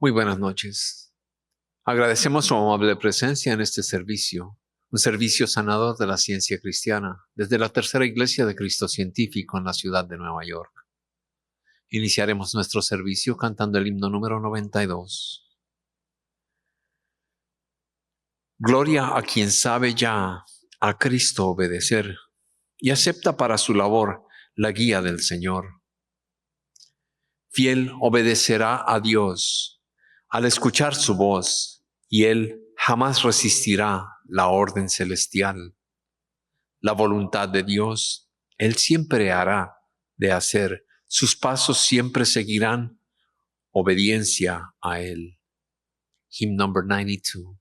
Muy buenas noches. Agradecemos su amable presencia en este servicio, un servicio sanador de la ciencia cristiana, desde la Tercera Iglesia de Cristo Científico en la ciudad de Nueva York. Iniciaremos nuestro servicio cantando el himno número 92. Gloria a quien sabe ya a Cristo obedecer y acepta para su labor la guía del Señor. Fiel obedecerá a Dios al escuchar su voz, y Él jamás resistirá la orden celestial. La voluntad de Dios, Él siempre hará de hacer, sus pasos siempre seguirán obediencia a Él. Hymn number 92.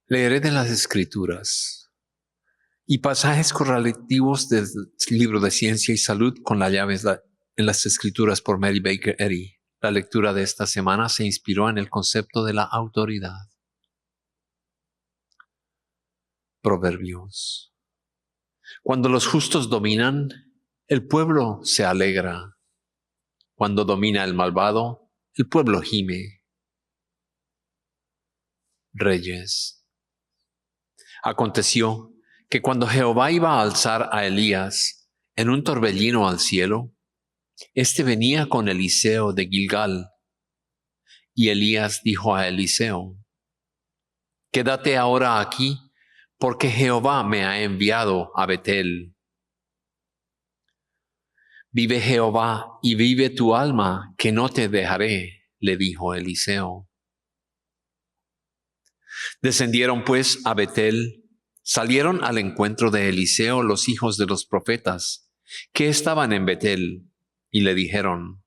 Leeré de las Escrituras y pasajes correlativos del libro de Ciencia y Salud con la llave en las Escrituras por Mary Baker Eddy. La lectura de esta semana se inspiró en el concepto de la autoridad. Proverbios. Cuando los justos dominan, el pueblo se alegra. Cuando domina el malvado, el pueblo gime. Reyes. Aconteció que cuando Jehová iba a alzar a Elías en un torbellino al cielo, éste venía con Eliseo de Gilgal. Y Elías dijo a Eliseo: Quédate ahora aquí, porque Jehová me ha enviado a Betel. Vive Jehová y vive tu alma, que no te dejaré, le dijo Eliseo. Descendieron pues a Betel, salieron al encuentro de Eliseo los hijos de los profetas, que estaban en Betel, y le dijeron: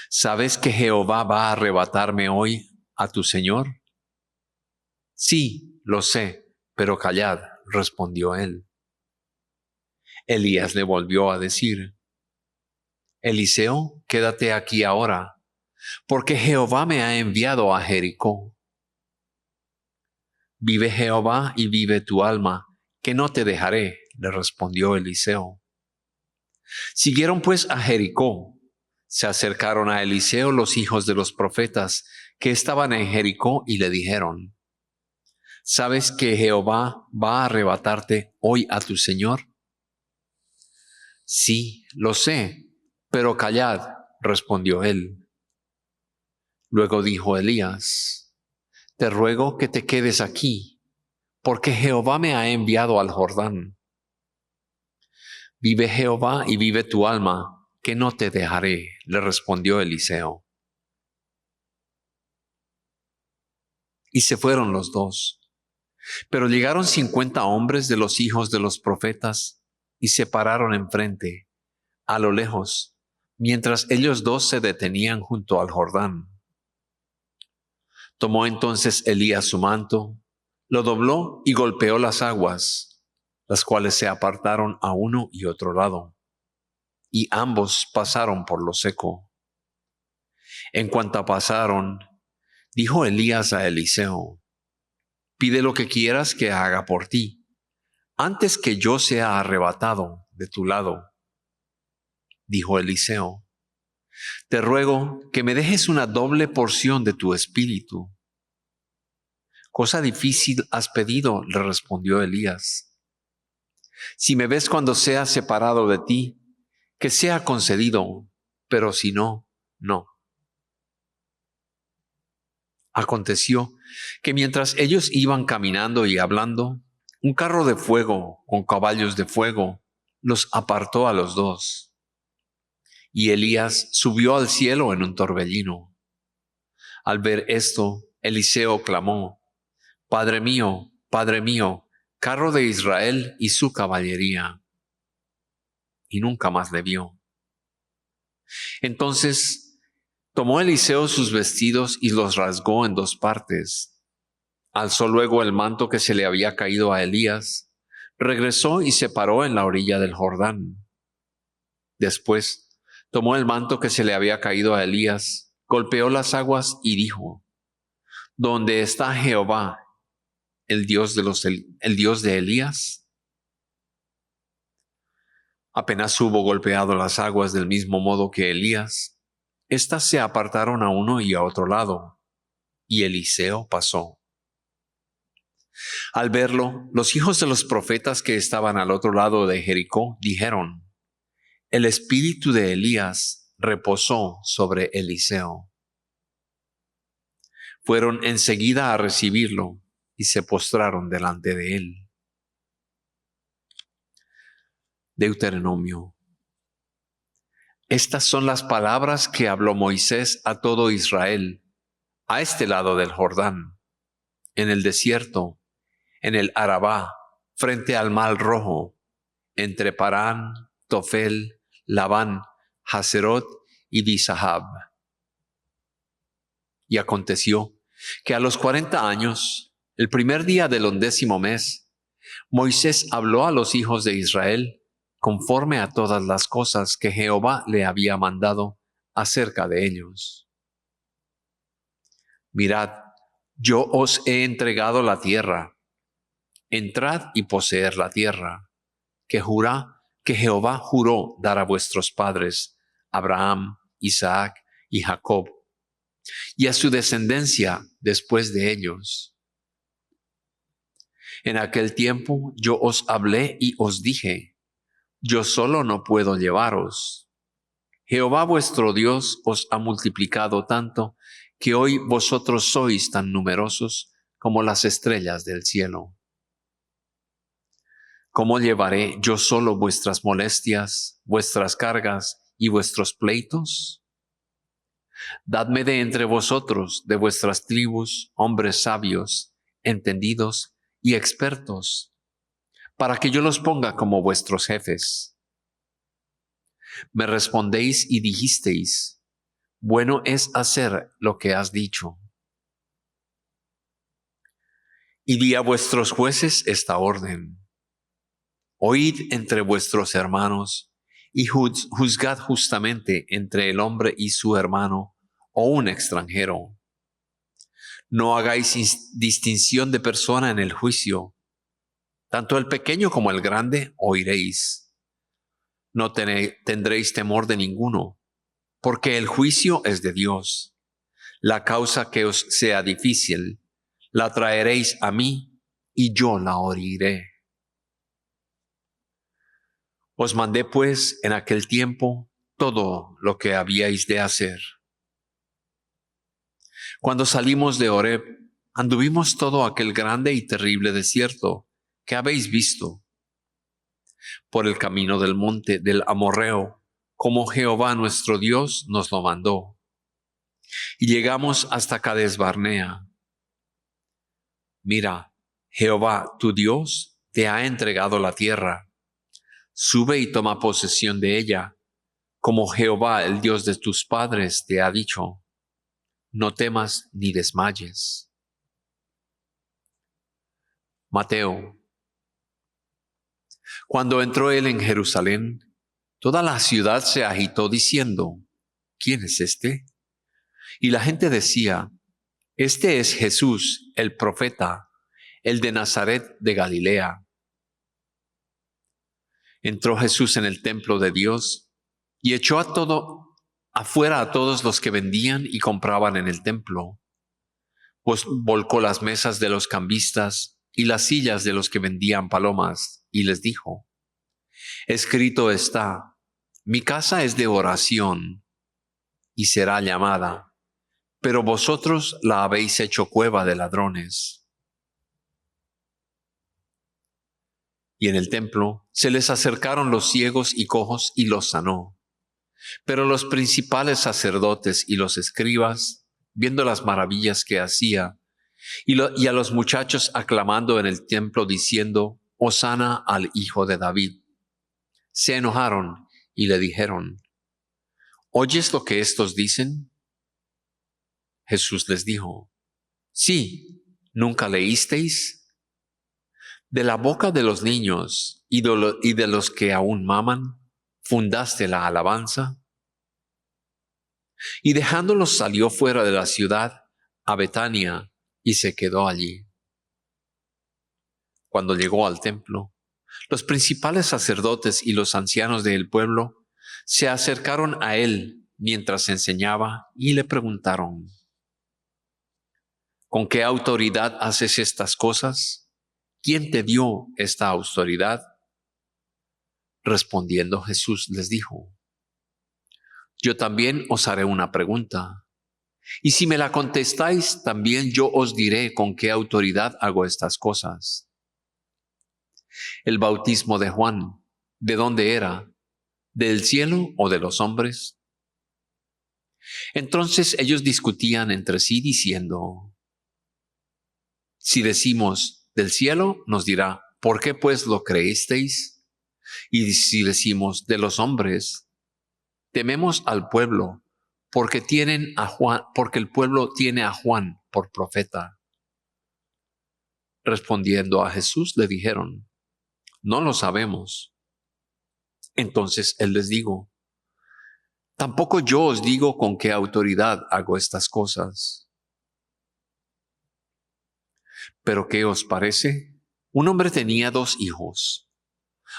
¿Sabes que Jehová va a arrebatarme hoy a tu señor? Sí, lo sé, pero callad, respondió él. Elías le volvió a decir: Eliseo, quédate aquí ahora, porque Jehová me ha enviado a Jericó. Vive Jehová y vive tu alma, que no te dejaré, le respondió Eliseo. Siguieron pues a Jericó. Se acercaron a Eliseo los hijos de los profetas que estaban en Jericó y le dijeron: ¿Sabes que Jehová va a arrebatarte hoy a tu señor? Sí, lo sé, pero callad, respondió él. Luego dijo Elías: Te ruego que te quedes aquí, porque Jehová me ha enviado al Jordán. Vive Jehová y vive tu alma, que no te dejaré, le respondió Eliseo. Y se fueron los dos. Pero llegaron 50 hombres de los hijos de los profetas y se pararon enfrente, a lo lejos, mientras ellos dos se detenían junto al Jordán. Tomó entonces Elías su manto, lo dobló y golpeó las aguas, las cuales se apartaron a uno y otro lado, y ambos pasaron por lo seco. En cuanto pasaron, dijo Elías a Eliseo: pide lo que quieras que haga por ti, antes que yo sea arrebatado de tu lado. Dijo Eliseo: te ruego que me dejes una doble porción de tu espíritu. Cosa difícil has pedido, le respondió Elías. Si me ves cuando sea separado de ti, que sea concedido, pero si no, no. Aconteció que mientras ellos iban caminando y hablando, un carro de fuego con caballos de fuego los apartó a los dos. Y Elías subió al cielo en un torbellino. Al ver esto, Eliseo clamó: Padre mío, carro de Israel y su caballería. Y nunca más le vio. Entonces tomó Eliseo sus vestidos y los rasgó en dos partes. Alzó luego el manto que se le había caído a Elías, regresó y se paró en la orilla del Jordán. Después tomó el manto que se le había caído a Elías, golpeó las aguas y dijo: ¿Dónde está Jehová, el Dios de Elías? Apenas hubo golpeado las aguas del mismo modo que Elías, éstas se apartaron a uno y a otro lado, y Eliseo pasó. Al verlo, los hijos de los profetas que estaban al otro lado de Jericó dijeron: el espíritu de Elías reposó sobre Eliseo. Fueron enseguida a recibirlo y se postraron delante de él. Deuteronomio. Estas son las palabras que habló Moisés a todo Israel, a este lado del Jordán, en el desierto, en el Arabá, frente al Mar Rojo, entre Parán, Tofel, Labán, Haserot y Disahab. Y aconteció que a los 40 años, el primer día del 11º mes, Moisés habló a los hijos de Israel conforme a todas las cosas que Jehová le había mandado acerca de ellos. Mirad, yo os he entregado la tierra. Entrad y poseed la tierra, que Jehová juró dar a vuestros padres, Abraham, Isaac y Jacob, y a su descendencia después de ellos. En aquel tiempo yo os hablé y os dije: yo solo no puedo llevaros. Jehová vuestro Dios os ha multiplicado tanto que hoy vosotros sois tan numerosos como las estrellas del cielo. ¿Cómo llevaré yo solo vuestras molestias, vuestras cargas y vuestros pleitos? Dadme de entre vosotros, de vuestras tribus, hombres sabios, entendidos y expertos, para que yo los ponga como vuestros jefes. Me respondéis y dijisteis: bueno es hacer lo que has dicho. Y di a vuestros jueces esta orden: oíd entre vuestros hermanos y juzgad justamente entre el hombre y su hermano o un extranjero. No hagáis distinción de persona en el juicio. Tanto el pequeño como el grande oiréis. No tendréis temor de ninguno, porque el juicio es de Dios. La causa que os sea difícil, la traeréis a mí, y yo la oiré. Os mandé pues en aquel tiempo todo lo que habíais de hacer. Cuando salimos de Horeb, anduvimos todo aquel grande y terrible desierto que habéis visto, por el camino del monte del Amorreo, como Jehová nuestro Dios nos lo mandó. Y llegamos hasta Cades Barnea. Mira, Jehová, tu Dios, te ha entregado la tierra. Sube y toma posesión de ella, como Jehová, el Dios de tus padres, te ha dicho. No temas ni desmayes. Mateo. Cuando entró él en Jerusalén, toda la ciudad se agitó diciendo, ¿quién es este? Y la gente decía, este es Jesús, el profeta, el de Nazaret de Galilea. Entró Jesús en el templo de Dios y echó afuera a todos los que vendían y compraban en el templo. Pues volcó las mesas de los cambistas y las sillas de los que vendían palomas y les dijo, escrito está, mi casa es de oración y será llamada, pero vosotros la habéis hecho cueva de ladrones. Y en el templo se les acercaron los ciegos y cojos y los sanó. Pero los principales sacerdotes y los escribas, viendo las maravillas que hacía, y a los muchachos aclamando en el templo diciendo, Hosana al Hijo de David, se enojaron y le dijeron, ¿oyes lo que estos dicen? Jesús les dijo, sí, ¿nunca leísteis? De la boca de los niños y de los que aún maman, fundaste la alabanza. Y dejándolos salió fuera de la ciudad a Betania y se quedó allí. Cuando llegó al templo, los principales sacerdotes y los ancianos del pueblo se acercaron a él mientras enseñaba y le preguntaron, ¿con qué autoridad haces estas cosas? ¿Quién te dio esta autoridad? Respondiendo Jesús les dijo, yo también os haré una pregunta, y si me la contestáis, también yo os diré con qué autoridad hago estas cosas. El bautismo de Juan, ¿de dónde era? ¿Del cielo o de los hombres? Entonces ellos discutían entre sí diciendo, si decimos del cielo, nos dirá, ¿por qué pues lo creísteis? Y si decimos de los hombres, tememos al pueblo, porque el pueblo tiene a Juan por profeta. Respondiendo a Jesús le dijeron, no lo sabemos. Entonces él les dijo, tampoco yo os digo con qué autoridad hago estas cosas. ¿Pero qué os parece? Un hombre tenía 2 hijos.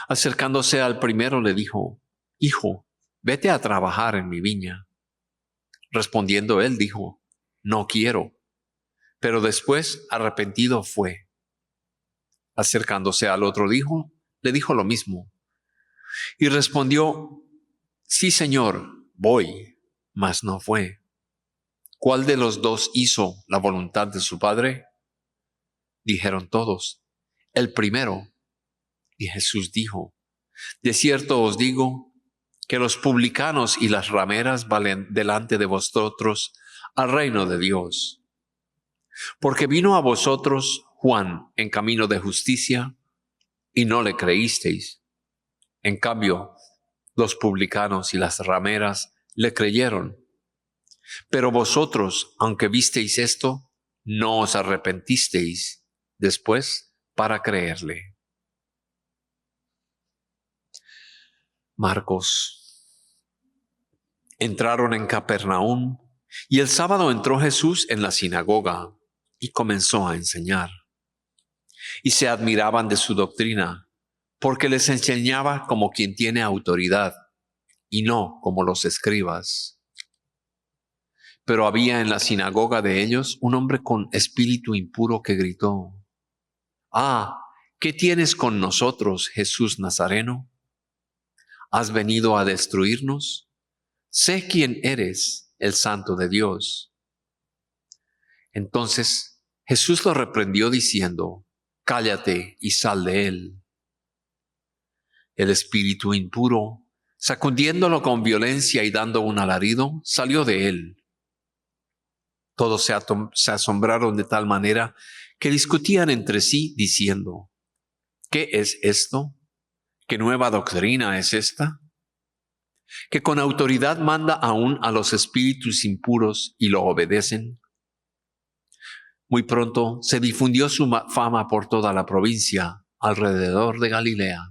Acercándose al primero le dijo, hijo, vete a trabajar en mi viña. Respondiendo él dijo, no quiero. Pero después arrepentido fue. Acercándose al otro le dijo lo mismo. Y respondió, sí, Señor, voy, mas no fue. ¿Cuál de los 2 hizo la voluntad de su padre? Dijeron todos, el primero. Y Jesús dijo, de cierto os digo que los publicanos y las rameras valen delante de vosotros al reino de Dios. Porque vino a vosotros Juan en camino de justicia y no le creísteis. En cambio, los publicanos y las rameras le creyeron. Pero vosotros, aunque visteis esto, no os arrepentisteis después para creerle. Marcos. Entraron en Capernaum y el sábado entró Jesús en la sinagoga y comenzó a enseñar. Y se admiraban de su doctrina, porque les enseñaba como quien tiene autoridad y no como los escribas. Pero había en la sinagoga de ellos un hombre con espíritu impuro que gritó, «Ah, ¿qué tienes con nosotros, Jesús Nazareno? ¿Has venido a destruirnos? Sé quién eres, el Santo de Dios». Entonces Jesús lo reprendió diciendo, «Cállate y sal de él». El espíritu impuro, sacudiéndolo con violencia y dando un alarido, salió de él. Todos se asombraron de tal manera que discutían entre sí diciendo, ¿qué es esto? ¿Qué nueva doctrina es esta? Que con autoridad manda aún a los espíritus impuros y lo obedecen. Muy pronto se difundió su fama por toda la provincia alrededor de Galilea.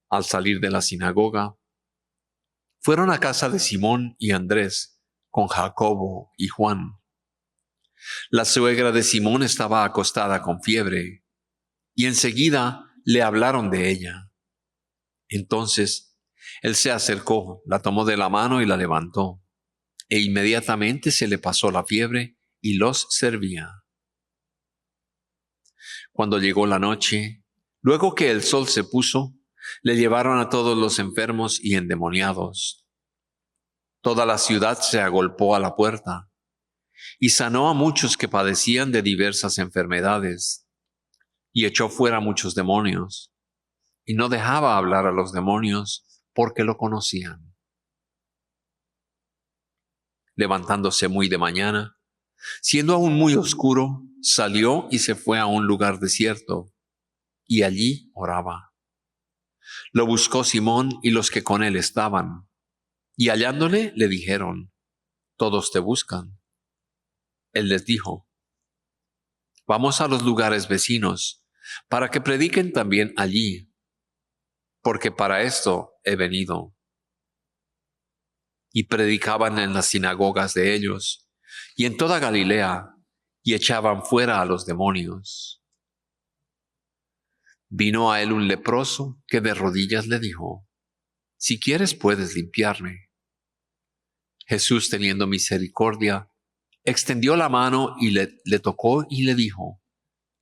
Al salir de la sinagoga, fueron a casa de Simón y Andrés con Jacobo y Juan. La suegra de Simón estaba acostada con fiebre y enseguida le hablaron de ella. Entonces él se acercó, la tomó de la mano y la levantó, e inmediatamente se le pasó la fiebre y los servía. Cuando llegó la noche, luego que el sol se puso, le llevaron a todos los enfermos y endemoniados. Toda la ciudad se agolpó a la puerta y sanó a muchos que padecían de diversas enfermedades, y echó fuera muchos demonios, y no dejaba hablar a los demonios porque lo conocían. Levantándose muy de mañana, siendo aún muy oscuro, salió y se fue a un lugar desierto, y allí oraba. Lo buscó Simón y los que con él estaban, y hallándole le dijeron, todos te buscan. Él les dijo, vamos a los lugares vecinos, para que prediquen también allí, porque para esto he venido. Y predicaban en las sinagogas de ellos, y en toda Galilea, y echaban fuera a los demonios. Vino a él un leproso que de rodillas le dijo, si quieres puedes limpiarme. Jesús, teniendo misericordia, extendió la mano y le tocó y le dijo,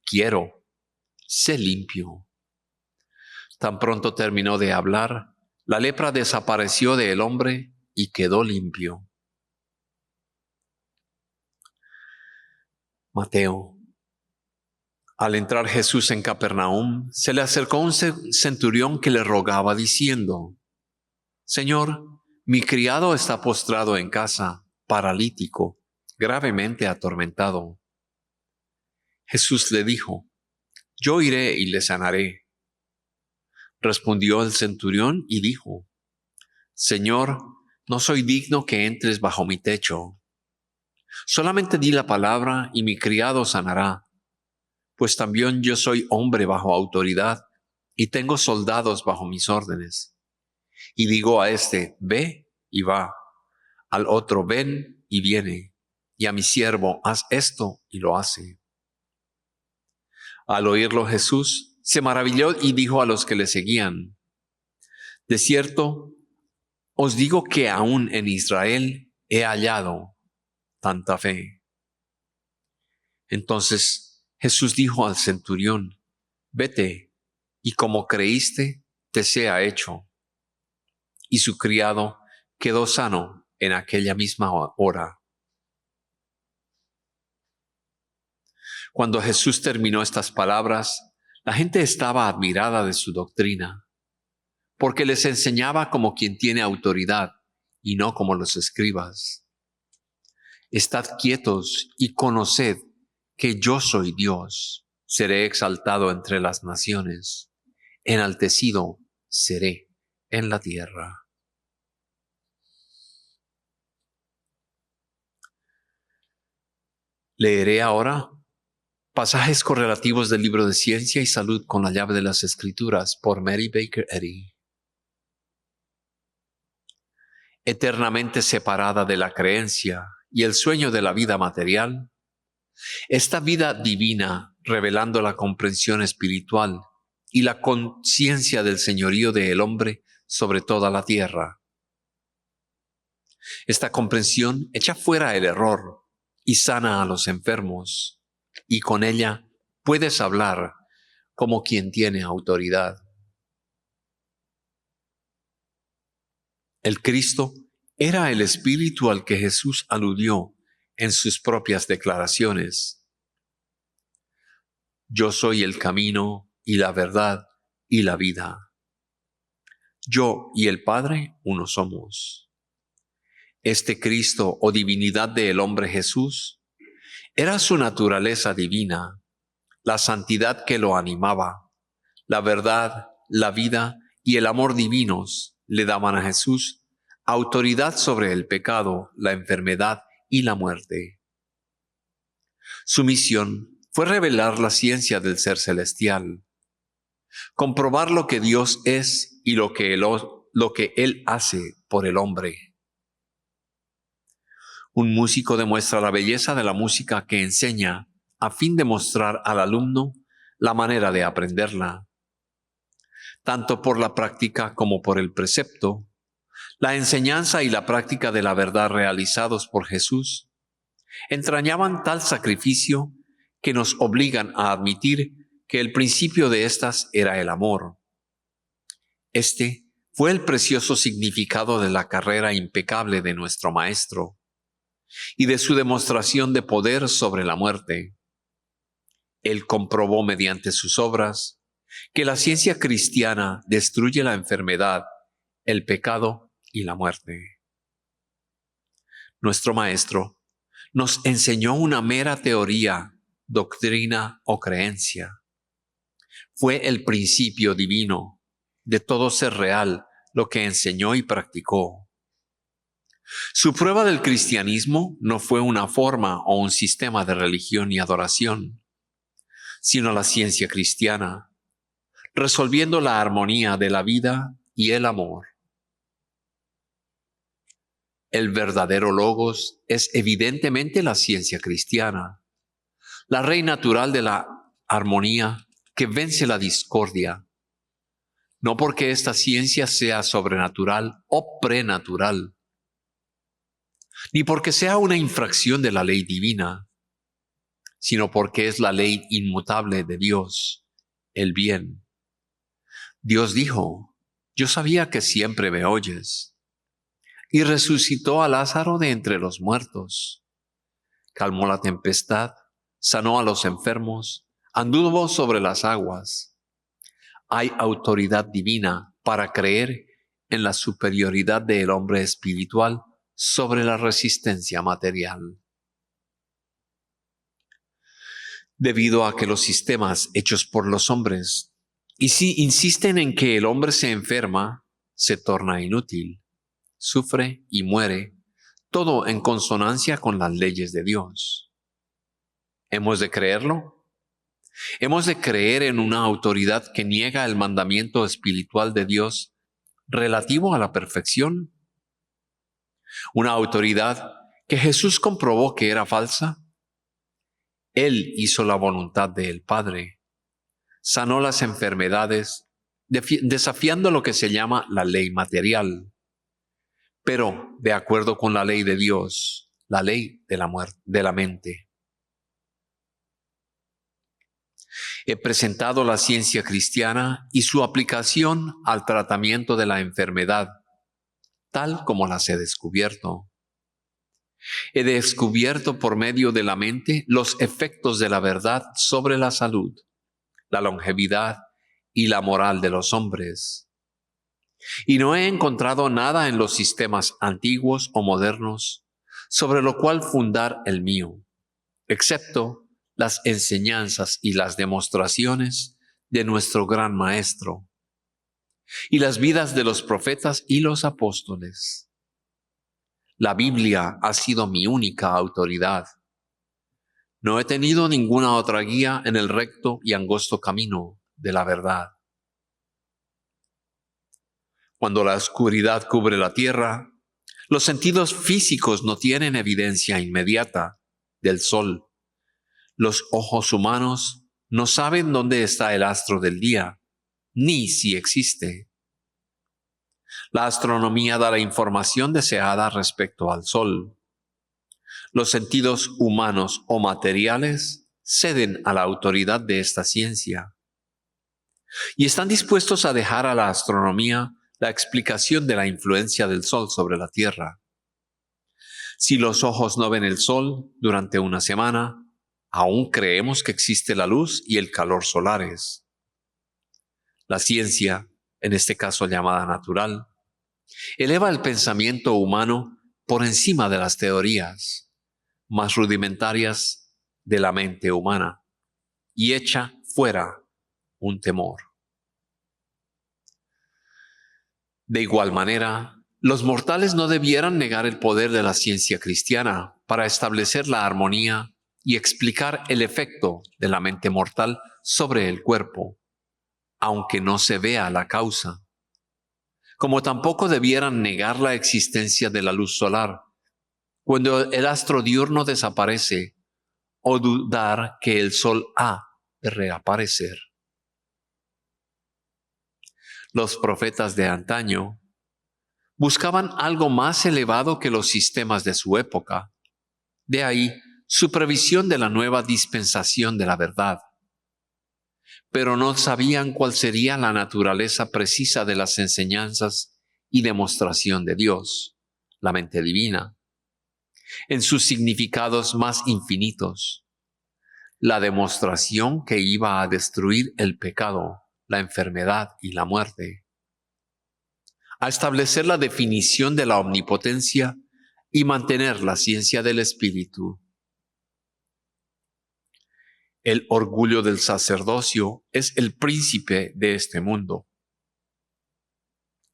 quiero, sé limpio. Tan pronto terminó de hablar, la lepra desapareció del hombre y quedó limpio. Mateo. Al entrar Jesús en Capernaum, se le acercó un centurión que le rogaba diciendo, Señor, mi criado está postrado en casa, paralítico, gravemente atormentado. Jesús le dijo, yo iré y le sanaré. Respondió el centurión y dijo, Señor, no soy digno que entres bajo mi techo. Solamente di la palabra y mi criado sanará, pues también yo soy hombre bajo autoridad y tengo soldados bajo mis órdenes. Y digo a este, ve y va, al otro, ven y viene, y a mi siervo, haz esto y lo hace. Al oírlo Jesús se maravilló y dijo a los que le seguían, de cierto, os digo que aún en Israel he hallado tanta fe. Entonces Jesús dijo al centurión, vete, y como creíste, te sea hecho. Y su criado quedó sano en aquella misma hora. Cuando Jesús terminó estas palabras, la gente estaba admirada de su doctrina, porque les enseñaba como quien tiene autoridad y no como los escribas. Estad quietos y conoced que yo soy Dios. Seré exaltado entre las naciones, enaltecido seré en la tierra. Leeré ahora pasajes correlativos del libro de Ciencia y Salud con la llave de las Escrituras por Mary Baker Eddy. Eternamente separada de la creencia y el sueño de la vida material, esta vida divina, revelando la comprensión espiritual y la conciencia del señorío del hombre sobre toda la tierra. Esta comprensión echa fuera el error y sana a los enfermos, y con ella puedes hablar como quien tiene autoridad. El Cristo era el Espíritu al que Jesús aludió en sus propias declaraciones. Yo soy el camino y la verdad y la vida. Yo y el Padre uno somos. Este Cristo o divinidad del hombre Jesús Era su naturaleza divina, la santidad que lo animaba, la verdad, la vida y el amor divinos le daban a Jesús autoridad sobre el pecado, la enfermedad y la muerte. Su misión fue revelar la ciencia del ser celestial, comprobar lo que Dios es y lo que Él hace por el hombre. Un músico demuestra la belleza de la música que enseña a fin de mostrar al alumno la manera de aprenderla. Tanto por la práctica como por el precepto, la enseñanza y la práctica de la verdad realizados por Jesús entrañaban tal sacrificio que nos obligan a admitir que el principio de éstas era el amor. Este fue el precioso significado de la carrera impecable de nuestro Maestro y de su demostración de poder sobre la muerte. Él comprobó mediante sus obras que la ciencia cristiana destruye la enfermedad, el pecado y la muerte. Nuestro Maestro nos enseñó una mera teoría, doctrina o creencia. Fue el principio divino de todo ser real lo que enseñó y practicó. Su prueba del cristianismo no fue una forma o un sistema de religión y adoración, sino la ciencia cristiana, resolviendo la armonía de la vida y el amor. El verdadero logos es evidentemente la ciencia cristiana, la ley natural de la armonía que vence la discordia, no porque esta ciencia sea sobrenatural o prenatural, ni porque sea una infracción de la ley divina, sino porque es la ley inmutable de Dios, el bien. Dios dijo: yo sabía que siempre me oyes. Y resucitó a Lázaro de entre los muertos. Calmó la tempestad, sanó a los enfermos, anduvo sobre las aguas. Hay autoridad divina para creer en la superioridad del hombre espiritual sobre la resistencia material. Debido a que los sistemas hechos por los hombres insisten en que el hombre se enferma, se torna inútil, sufre y muere, todo en consonancia con las leyes de Dios. ¿Hemos de creerlo? ¿Hemos de creer en una autoridad que niega el mandamiento espiritual de Dios relativo a la perfección? ¿Una autoridad que Jesús comprobó que era falsa? Él hizo la voluntad del Padre, sanó las enfermedades, desafiando lo que se llama la ley material, pero de acuerdo con la ley de Dios, la ley de la muerte, de la mente. He presentado la ciencia cristiana y su aplicación al tratamiento de la enfermedad, tal como las he descubierto. He descubierto por medio de la mente los efectos de la verdad sobre la salud, la longevidad y la moral de los hombres. Y no he encontrado nada en los sistemas antiguos o modernos sobre lo cual fundar el mío, excepto las enseñanzas y las demostraciones de nuestro gran Maestro y las vidas de los profetas y los apóstoles. La Biblia ha sido mi única autoridad. No he tenido ninguna otra guía en el recto y angosto camino de la verdad. Cuando la oscuridad cubre la tierra, los sentidos físicos no tienen evidencia inmediata del sol. Los ojos humanos no saben dónde está el astro del día, ni si existe. La astronomía da la información deseada respecto al sol. Los sentidos humanos o materiales ceden a la autoridad de esta ciencia y están dispuestos a dejar a la astronomía la explicación de la influencia del sol sobre la tierra. Si los ojos no ven el sol durante una semana, aún creemos que existe la luz y el calor solares. La ciencia, en este caso llamada natural, eleva el pensamiento humano por encima de las teorías, más rudimentarias, de la mente humana y echa fuera un temor. De igual manera, los mortales no debieran negar el poder de la ciencia cristiana para establecer la armonía y explicar el efecto de la mente mortal sobre el cuerpo, aunque no se vea la causa. Como tampoco debieran negar la existencia de la luz solar, cuando el astro diurno desaparece, o dudar que el sol ha de reaparecer. Los profetas de antaño buscaban algo más elevado que los sistemas de su época. De ahí su previsión de la nueva dispensación de la verdad. Pero no sabían cuál sería la naturaleza precisa de las enseñanzas y demostración de Dios, la mente divina, en sus significados más infinitos. La demostración que iba a destruir el pecado, la enfermedad y la muerte. A establecer la definición de la omnipotencia y mantener la ciencia del Espíritu. El orgullo del sacerdocio es el príncipe de este mundo.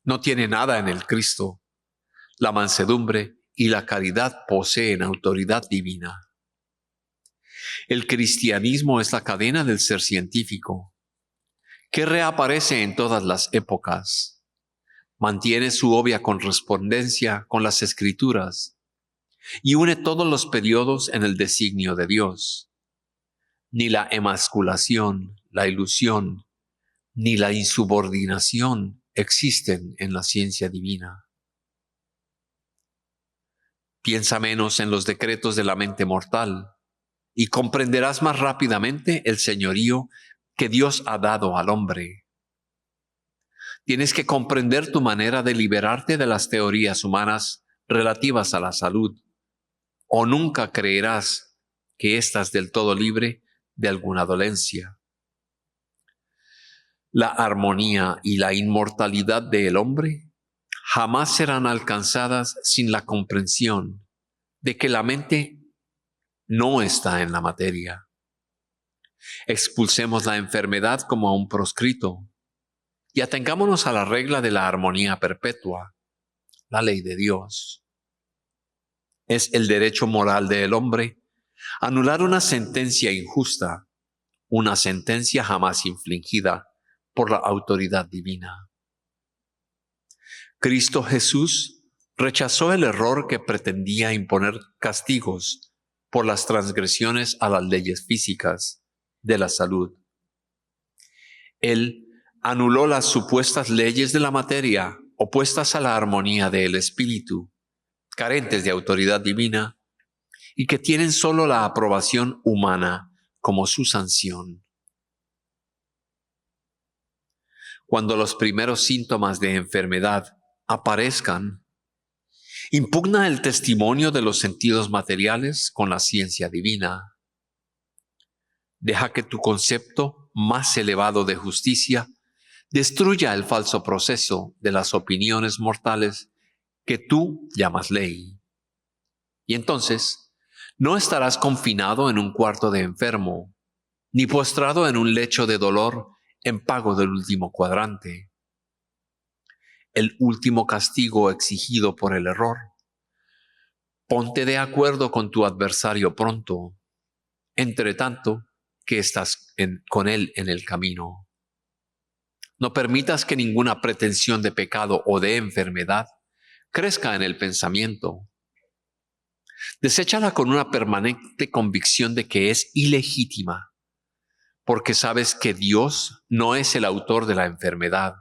No tiene nada en el Cristo. La mansedumbre y la caridad poseen autoridad divina. El cristianismo es la cadena del ser científico, que reaparece en todas las épocas. Mantiene su obvia correspondencia con las Escrituras y une todos los periodos en el designio de Dios. Ni la emasculación, la ilusión, ni la insubordinación existen en la ciencia divina. Piensa menos en los decretos de la mente mortal y comprenderás más rápidamente el señorío que Dios ha dado al hombre. Tienes que comprender tu manera de liberarte de las teorías humanas relativas a la salud, o nunca creerás que estás del todo libre de alguna dolencia. La armonía y la inmortalidad del hombre jamás serán alcanzadas sin la comprensión de que la mente no está en la materia. Expulsemos la enfermedad como a un proscrito y atengámonos a la regla de la armonía perpetua, la ley de Dios. Es el derecho moral del hombre anular una sentencia injusta, una sentencia jamás infligida por la autoridad divina. Cristo Jesús rechazó el error que pretendía imponer castigos por las transgresiones a las leyes físicas de la salud. Él anuló las supuestas leyes de la materia opuestas a la armonía del espíritu, carentes de autoridad divina y que tienen solo la aprobación humana como su sanción. Cuando los primeros síntomas de enfermedad aparezcan, impugna el testimonio de los sentidos materiales con la ciencia divina. Deja que tu concepto más elevado de justicia destruya el falso proceso de las opiniones mortales que tú llamas ley. Y entonces, no estarás confinado en un cuarto de enfermo, ni postrado en un lecho de dolor en pago del último cuadrante. El último castigo exigido por el error. Ponte de acuerdo con tu adversario pronto, entre tanto que estás con él en el camino. No permitas que ninguna pretensión de pecado o de enfermedad crezca en el pensamiento. Deséchala con una permanente convicción de que es ilegítima, porque sabes que Dios no es el autor de la enfermedad,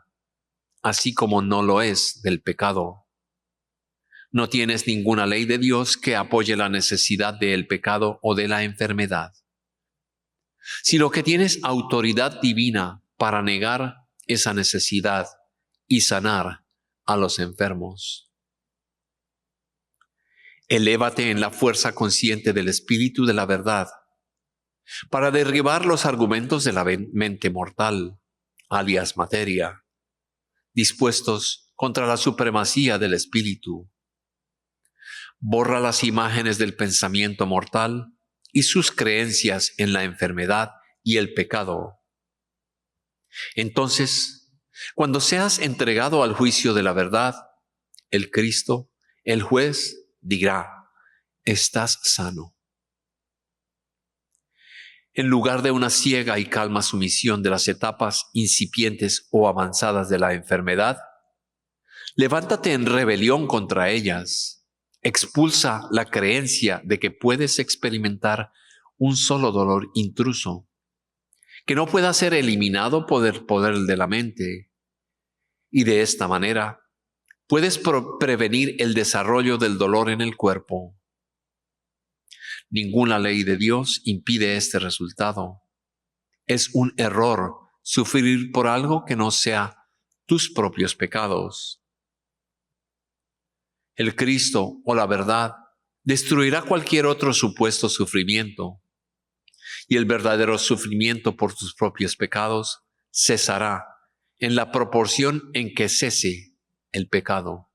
así como no lo es del pecado. No tienes ninguna ley de Dios que apoye la necesidad del pecado o de la enfermedad. Sino que tienes autoridad divina para negar esa necesidad y sanar a los enfermos. Elévate en la fuerza consciente del Espíritu de la verdad para derribar los argumentos de la mente mortal, alias materia, dispuestos contra la supremacía del Espíritu. Borra las imágenes del pensamiento mortal y sus creencias en la enfermedad y el pecado. Entonces, cuando seas entregado al juicio de la verdad, el Cristo, el juez, dirá: estás sano. En lugar de una ciega y calma sumisión de las etapas incipientes o avanzadas de la enfermedad, levántate en rebelión contra ellas. Expulsa la creencia de que puedes experimentar un solo dolor intruso, que no pueda ser eliminado por el poder de la mente. Y de esta manera, puedes prevenir el desarrollo del dolor en el cuerpo. Ninguna ley de Dios impide este resultado. Es un error sufrir por algo que no sea tus propios pecados. El Cristo o la verdad destruirá cualquier otro supuesto sufrimiento, y el verdadero sufrimiento por tus propios pecados cesará en la proporción en que cese el pecado.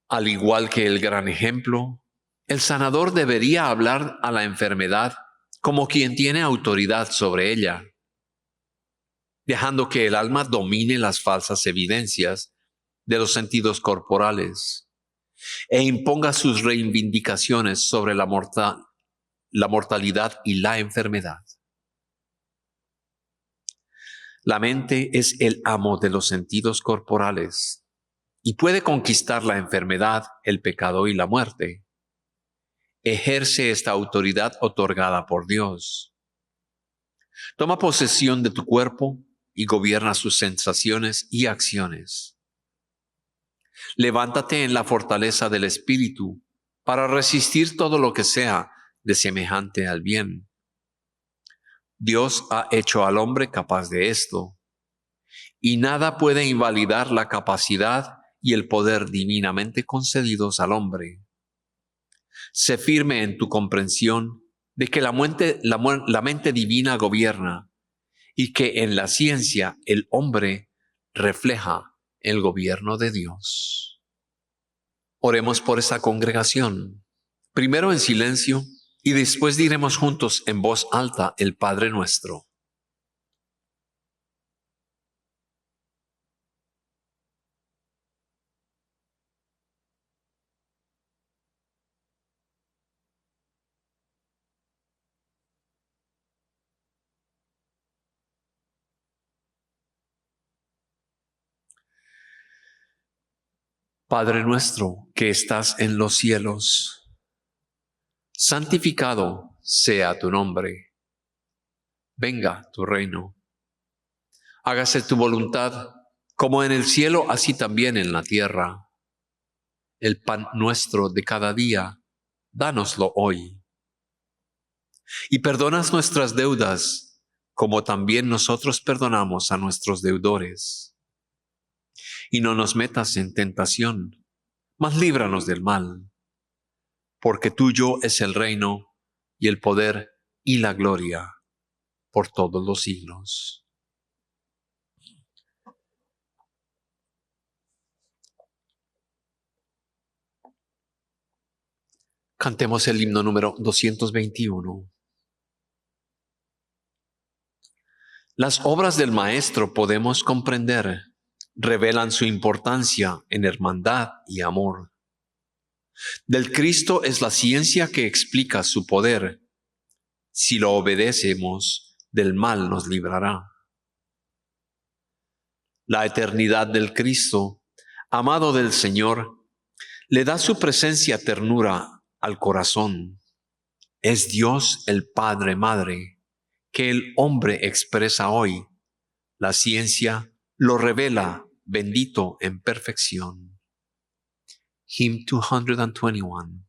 Al igual que el gran ejemplo, el sanador debería hablar a la enfermedad como quien tiene autoridad sobre ella, dejando que el alma domine las falsas evidencias de los sentidos corporales e imponga sus reivindicaciones sobre la mortalidad y la enfermedad. La mente es el amo de los sentidos corporales y puede conquistar la enfermedad, el pecado y la muerte. Ejerce esta autoridad otorgada por Dios. Toma posesión de tu cuerpo y gobierna sus sensaciones y acciones. Levántate en la fortaleza del Espíritu para resistir todo lo que sea de semejante al bien. Dios ha hecho al hombre capaz de esto, y nada puede invalidar la capacidad y el poder divinamente concedidos al hombre. Sé firme en tu comprensión de que la mente divina gobierna y que en la ciencia el hombre refleja el gobierno de Dios. Oremos por esta congregación, primero en silencio y después diremos juntos en voz alta el Padre Nuestro. Padre nuestro que estás en los cielos, santificado sea tu nombre. Venga tu reino. Hágase tu voluntad, como en el cielo, así también en la tierra. El pan nuestro de cada día, dánoslo hoy. Y perdonas nuestras deudas, como también nosotros perdonamos a nuestros deudores. Y no nos metas en tentación, mas líbranos del mal. Porque tuyo es el reino, y el poder, y la gloria, por todos los siglos. Cantemos el himno número 221. Las obras del Maestro podemos comprender, revelan su importancia en hermandad y amor. Del Cristo es la ciencia que explica su poder. Si lo obedecemos, del mal nos librará. La eternidad del Cristo, amado del Señor, le da su presencia ternura al corazón. Es Dios el Padre Madre, que el hombre expresa hoy. La ciencia lo revela, bendito en perfección. Hymn 221.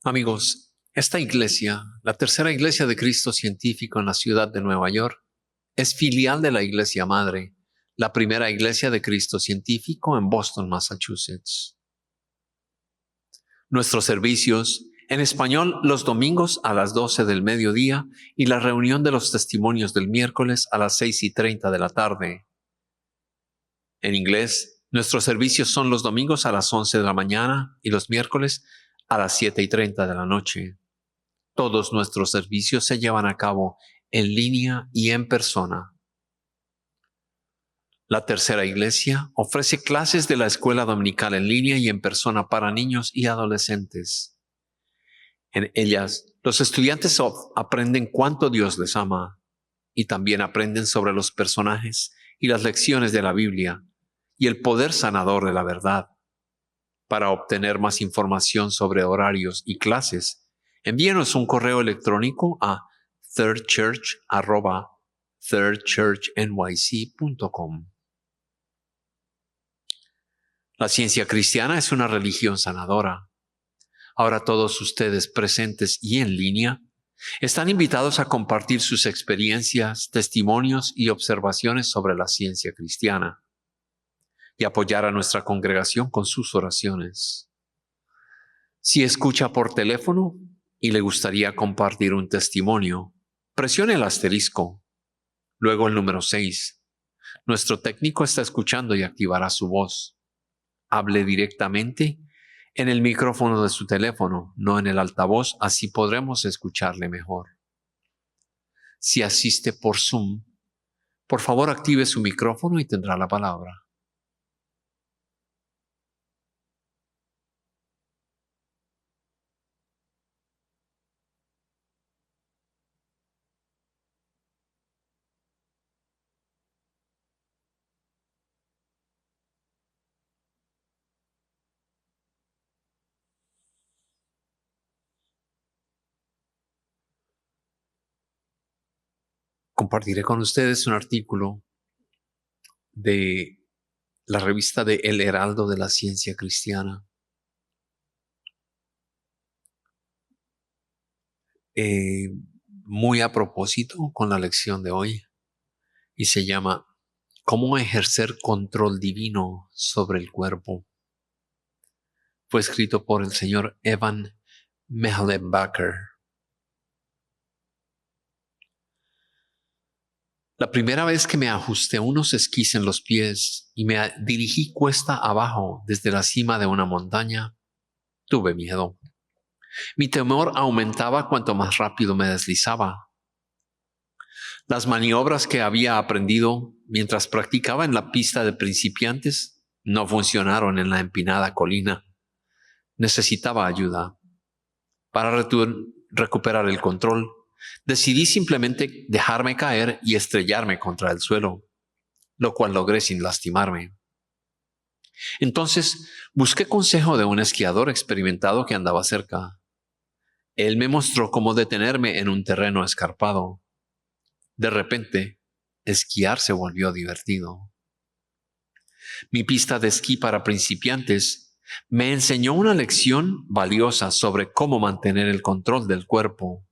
Amigos, esta iglesia, la tercera iglesia de Cristo científico en la ciudad de Nueva York, es filial de la iglesia madre, la primera iglesia de Cristo científico en Boston, Massachusetts. Nuestros servicios, en español los domingos a las 12 del mediodía y la reunión de los testimonios del miércoles a las 6:30 de la tarde. En inglés, nuestros servicios son los domingos a las 11 de la mañana y los miércoles a las 7:30 de la noche. Todos nuestros servicios se llevan a cabo en línea y en persona. La tercera iglesia ofrece clases de la escuela dominical en línea y en persona para niños y adolescentes. En ellas, los estudiantes aprenden cuánto Dios les ama y también aprenden sobre los personajes y las lecciones de la Biblia y el poder sanador de la verdad. Para obtener más información sobre horarios y clases, envíenos un correo electrónico a thirdchurch@thirdchurchnyc.com. La ciencia cristiana es una religión sanadora. Ahora todos ustedes presentes y en línea están invitados a compartir sus experiencias, testimonios y observaciones sobre la ciencia cristiana y apoyar a nuestra congregación con sus oraciones. Si escucha por teléfono y le gustaría compartir un testimonio, presione el asterisco, luego el número 6. Nuestro técnico está escuchando y activará su voz. Hable directamente en el micrófono de su teléfono, no en el altavoz, así podremos escucharle mejor. Si asiste por Zoom, por favor active su micrófono y tendrá la palabra. Compartiré con ustedes un artículo de la revista de El Heraldo de la Ciencia Cristiana. Muy a propósito con la lección de hoy, y se llama ¿Cómo ejercer control divino sobre el cuerpo? Fue escrito por el señor Evan Mehlenbacher. La primera vez que me ajusté unos esquís en los pies y me dirigí cuesta abajo desde la cima de una montaña, tuve miedo. Mi temor aumentaba cuanto más rápido me deslizaba. Las maniobras que había aprendido mientras practicaba en la pista de principiantes no funcionaron en la empinada colina. Necesitaba ayuda. Para recuperar el control, decidí simplemente dejarme caer y estrellarme contra el suelo, lo cual logré sin lastimarme. Entonces busqué consejo de un esquiador experimentado que andaba cerca. Él me mostró cómo detenerme en un terreno escarpado. De repente, esquiar se volvió divertido. Mi pista de esquí para principiantes me enseñó una lección valiosa sobre cómo mantener el control del cuerpo.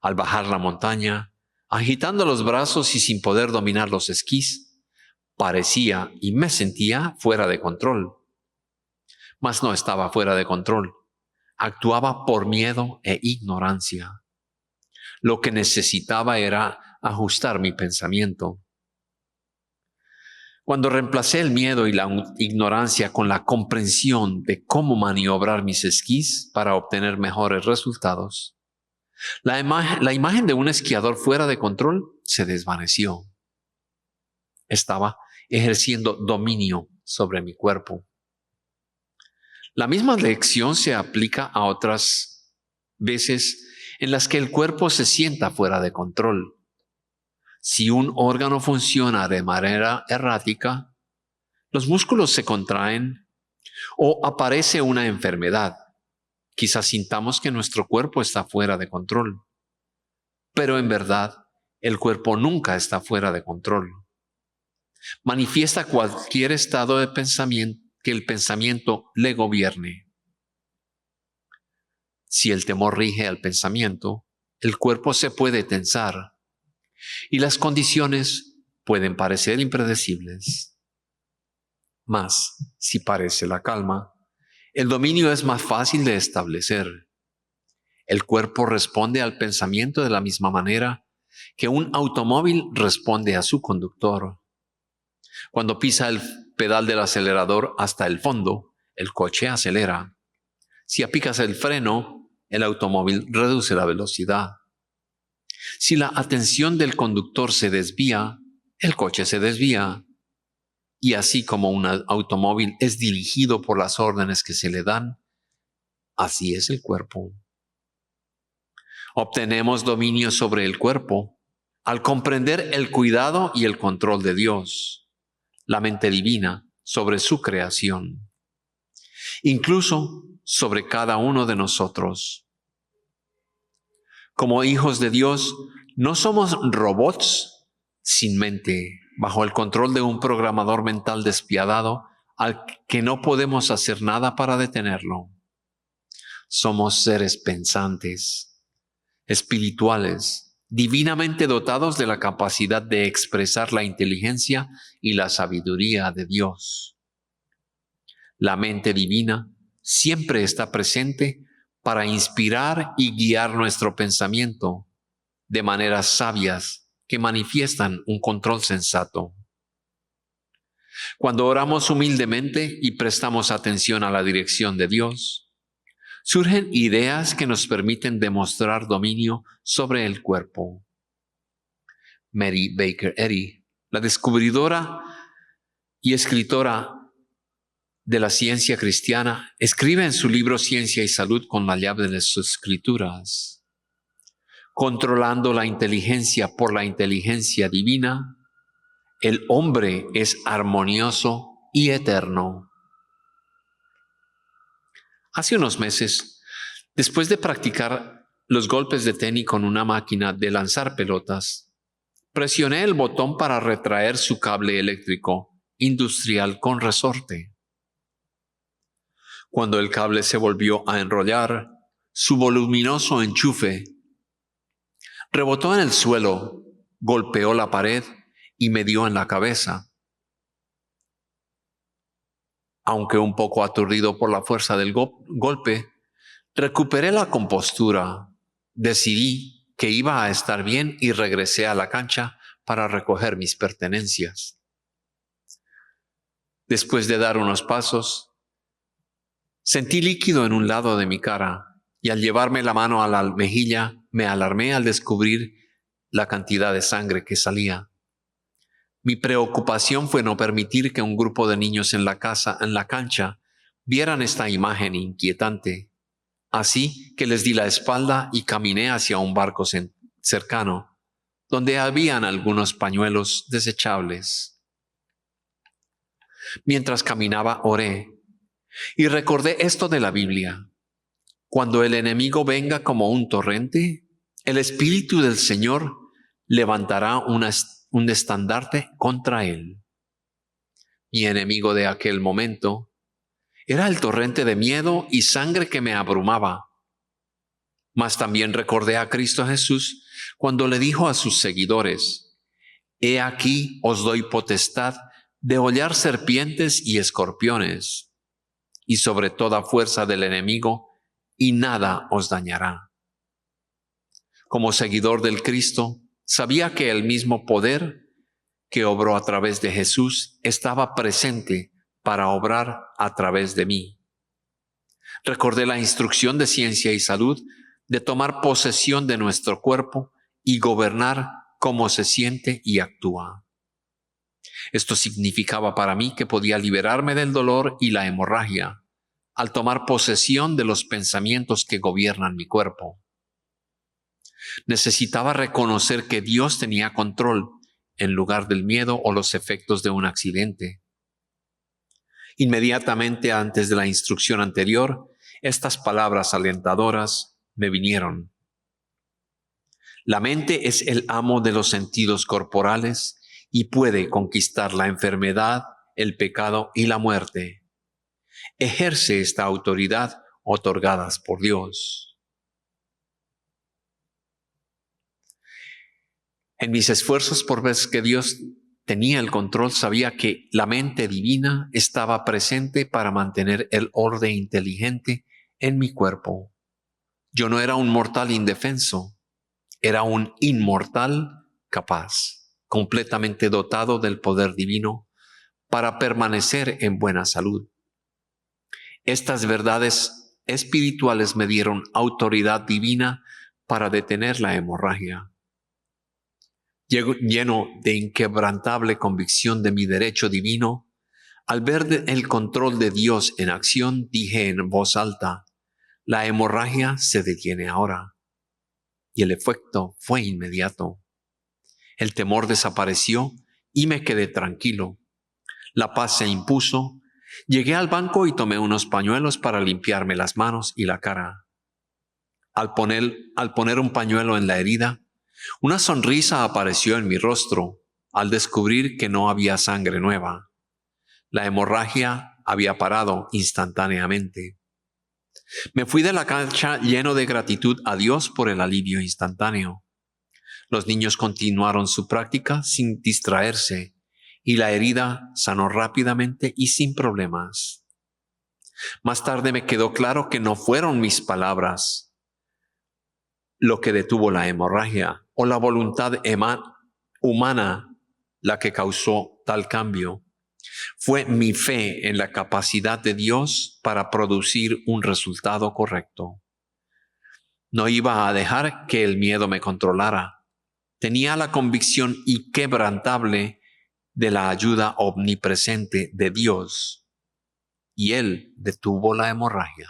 Al bajar la montaña, agitando los brazos y sin poder dominar los esquís, parecía y me sentía fuera de control. Mas no estaba fuera de control. Actuaba por miedo e ignorancia. Lo que necesitaba era ajustar mi pensamiento. Cuando reemplacé el miedo y la ignorancia con la comprensión de cómo maniobrar mis esquís para obtener mejores resultados, la imagen de un esquiador fuera de control se desvaneció. Estaba ejerciendo dominio sobre mi cuerpo. La misma lección se aplica a otras veces en las que el cuerpo se sienta fuera de control. Si un órgano funciona de manera errática, los músculos se contraen o aparece una enfermedad. Quizás sintamos que nuestro cuerpo está fuera de control, pero en verdad el cuerpo nunca está fuera de control. Manifiesta cualquier estado de pensamiento que el pensamiento le gobierne. Si el temor rige al pensamiento, el cuerpo se puede tensar y las condiciones pueden parecer impredecibles. Mas, si parece la calma, el dominio es más fácil de establecer. El cuerpo responde al pensamiento de la misma manera que un automóvil responde a su conductor. Cuando pisa el pedal del acelerador hasta el fondo, el coche acelera. Si aplicas el freno, el automóvil reduce la velocidad. Si la atención del conductor se desvía, el coche se desvía. Y así como un automóvil es dirigido por las órdenes que se le dan, así es el cuerpo. Obtenemos dominio sobre el cuerpo al comprender el cuidado y el control de Dios, la mente divina, sobre su creación, incluso sobre cada uno de nosotros. Como hijos de Dios, no somos robots sin mente, bajo el control de un programador mental despiadado al que no podemos hacer nada para detenerlo. Somos seres pensantes, espirituales, divinamente dotados de la capacidad de expresar la inteligencia y la sabiduría de Dios. La mente divina siempre está presente para inspirar y guiar nuestro pensamiento de maneras sabias que manifiestan un control sensato. Cuando oramos humildemente y prestamos atención a la dirección de Dios, surgen ideas que nos permiten demostrar dominio sobre el cuerpo. Mary Baker Eddy, la descubridora y escritora de la ciencia cristiana, escribe en su libro Ciencia y Salud con la llave de las Escrituras: controlando la inteligencia por la inteligencia divina, el hombre es armonioso y eterno. Hace unos meses, después de practicar los golpes de tenis con una máquina de lanzar pelotas, presioné el botón para retraer su cable eléctrico industrial con resorte. Cuando el cable se volvió a enrollar, su voluminoso enchufe rebotó en el suelo, golpeó la pared y me dio en la cabeza. Aunque un poco aturdido por la fuerza del golpe, recuperé la compostura, decidí que iba a estar bien y regresé a la cancha para recoger mis pertenencias. Después de dar unos pasos, sentí líquido en un lado de mi cara y al llevarme la mano a la mejilla me alarmé al descubrir la cantidad de sangre que salía. Mi preocupación fue no permitir que un grupo de niños en la cancha, vieran esta imagen inquietante. Así que les di la espalda y caminé hacia un barco cercano, donde habían algunos pañuelos desechables. Mientras caminaba, oré y recordé esto de la Biblia: cuando el enemigo venga como un torrente, el Espíritu del Señor levantará un estandarte contra él. Mi enemigo de aquel momento era el torrente de miedo y sangre que me abrumaba. Mas también recordé a Cristo Jesús cuando le dijo a sus seguidores: «He aquí os doy potestad de hollar serpientes y escorpiones, y sobre toda fuerza del enemigo, y nada os dañará». Como seguidor del Cristo, sabía que el mismo poder que obró a través de Jesús estaba presente para obrar a través de mí. Recordé la instrucción de Ciencia y Salud de tomar posesión de nuestro cuerpo y gobernar cómo se siente y actúa. Esto significaba para mí que podía liberarme del dolor y la hemorragia al tomar posesión de los pensamientos que gobiernan mi cuerpo. Necesitaba reconocer que Dios tenía control en lugar del miedo o los efectos de un accidente. Inmediatamente antes de la instrucción anterior, estas palabras alentadoras me vinieron. La mente es el amo de los sentidos corporales y puede conquistar la enfermedad, el pecado y la muerte. Ejerce esta autoridad otorgadas por Dios. En mis esfuerzos por ver que Dios tenía el control, sabía que la mente divina estaba presente para mantener el orden inteligente en mi cuerpo. Yo no era un mortal indefenso, era un inmortal capaz, completamente dotado del poder divino para permanecer en buena salud. Estas verdades espirituales me dieron autoridad divina para detener la hemorragia. Lleno de inquebrantable convicción de mi derecho divino, al ver el control de Dios en acción, dije en voz alta: la hemorragia se detiene ahora. Y el efecto fue inmediato. El temor desapareció y me quedé tranquilo. La paz se impuso. Llegué al banco y tomé unos pañuelos para limpiarme las manos y la cara. Al poner un pañuelo en la herida, una sonrisa apareció en mi rostro al descubrir que no había sangre nueva. La hemorragia había parado instantáneamente. Me fui de la cancha lleno de gratitud a Dios por el alivio instantáneo. Los niños continuaron su práctica sin distraerse y la herida sanó rápidamente y sin problemas. Más tarde me quedó claro que no fueron mis palabras lo que detuvo la hemorragia o la voluntad humana la que causó tal cambio. Fue mi fe en la capacidad de Dios para producir un resultado correcto. No iba a dejar que el miedo me controlara. Tenía la convicción inquebrantable de la ayuda omnipresente de Dios, y Él detuvo la hemorragia.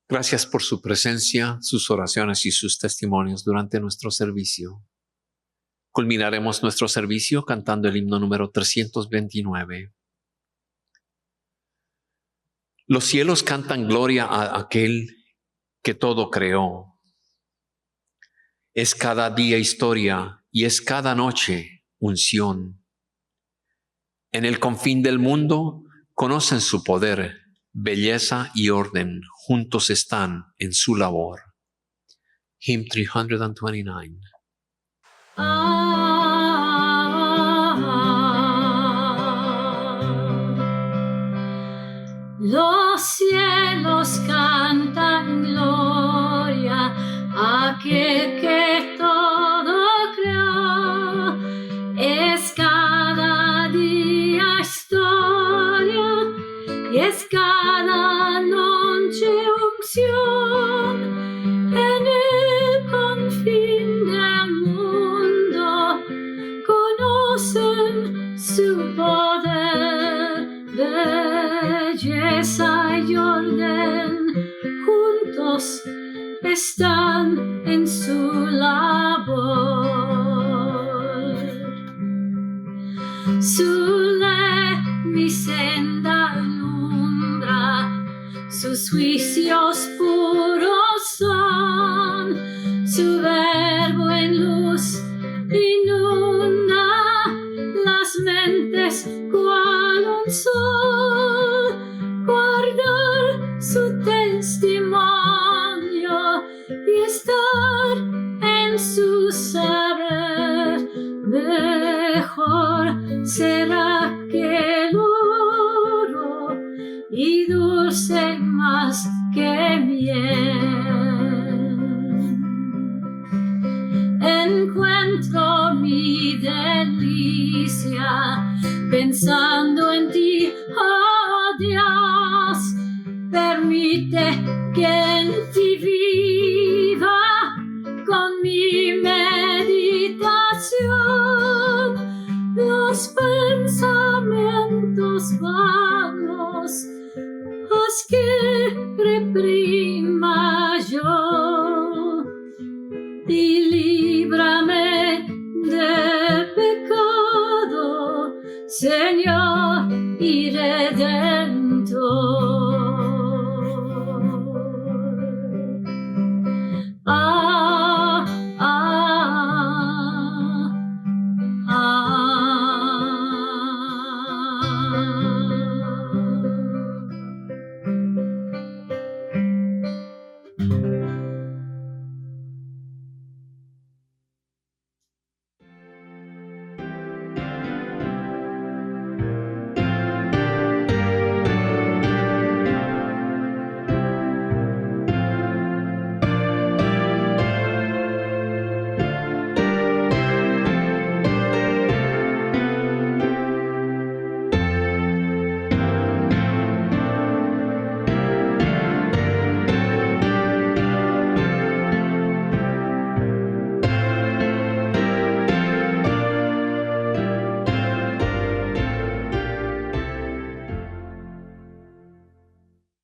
Gracias por su presencia, sus oraciones y sus testimonios durante nuestro servicio. Culminaremos nuestro servicio cantando el himno número 329. Los cielos cantan gloria a aquel que todo creó. Es cada día historia y es cada noche unción. En el confín del mundo conocen su poder, belleza y orden, juntos están en su labor. Hymn 329. Los cielos cantan gloria a aquel que todo creó. Es cada día historia y es cada noche unción. En el confín del mundo conocen su poder, belleza y orden, juntos están en su labor. Su ley mi senda alumbra, sus juicios puros son, su verbo en luz inunda las mentes cual un sol. Guardar su testimonio y estar en su saber, mejor será que el oro y dulce más que miel. Encuentro mi delicia pensando en ti, oh Dios. Permite que en ti viva con mi meditación. Los pensamientos vanos haz que repriman